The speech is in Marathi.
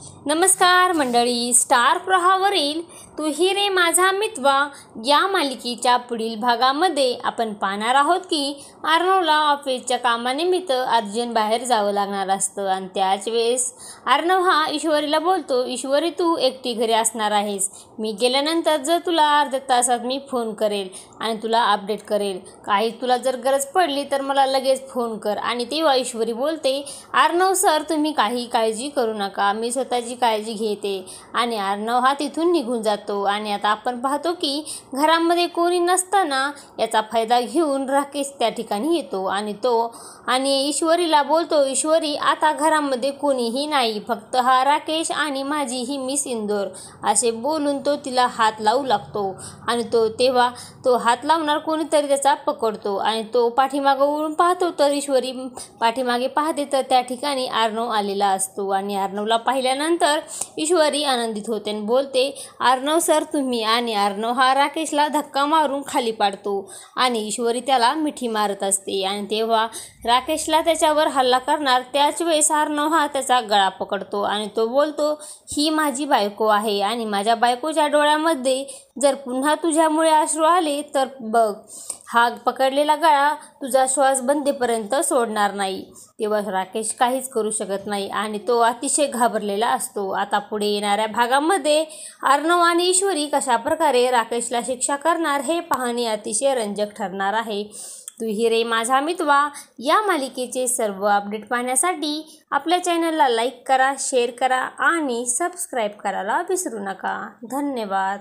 नमस्कार मंडळी, स्टार प्रवाहावरील तू ही रे माझा मितवा या मालिकेच्या पुढील भागामध्ये आपण पाहणार आहोत की अर्णवला ऑफिसच्या कामानिमित्त अर्जंट बाहेर जावं लागणार असतं आणि त्याच वेळेस अर्णव हा ईश्वरीला बोलतो, ईश्वरी तू एकटी घरी असणार आहेस, मी गेल्यानंतर जर तुला अर्ध्या तासात मी फोन करेल आणि तुला अपडेट करेल, काही तुला जर गरज पडली तर मला लगेच फोन कर. आणि तेव्हा ईश्वरी बोलते, अर्णव सर तुम्ही काही काळजी करू नका, मी स्वतःची काळजी घेते. आणि अर्णव हा तिथून निघून जातो. आणि आता आपण पाहतो की घरामध्ये कोणी नसताना याचा फायदा घेऊन राकेश त्या ठिकाणी येतो आणि ईश्वरीला बोलतो, ईश्वरी आता घरामध्ये कोणीही नाही, फक्त हा राकेश आणि माझी ही मिस इंदोर, असे बोलून तो तिला हात लावू लागतो. आणि तेव्हा तो हात लावणार कोणीतरी त्याचा पकडतो आणि तो पाठीमागं वळून पाहतो तर ईश्वरी पाठीमागे पाहते तर त्या ठिकाणी अर्णव आलेला असतो. आणि अर्णवला पाहिल्यानंतर ईश्वरी आनंदित होते आणि बोलते, अर्णव सर तुम्ही. आणि अर्णव हा राकेशला धक्का मारून खाली पाडतो आणि ईश्वरी त्याला मिठी मारत असते. आणि तेव्हा राकेशला त्याच्यावर हल्ला करणार त्याच वेळेस अर्णव हा त्याचा गळा पकडतो आणि तो बोलतो, ही माझी बायको आहे आणि माझ्या बायकोच्या डोळ्यामध्ये जर पुन्हा तुझ्यामुळे अश्रू आले तर बघ, हा पकडलेला गळा तुझा श्वास बंदेपर्यंत सोडणार नाही. तेव्हा राकेश काहीच करू शकत नाही आणि तो अतिशय घाबरलेला असतो. आता पुढे येणाऱ्या भागामध्ये अर्णव आणि ईश्वरी कशा प्रकारे राकेशला शिक्षा करणार हे पाहणे अतिशय रंजक ठरणार आहे. तू ही रे माझा मितवा या मालिकेचे सर्व अपडेट पाहण्यासाठी आपल्या चॅनलला लाईक करा, शेअर करा आणि सबस्क्राईब करायला विसरू नका. धन्यवाद.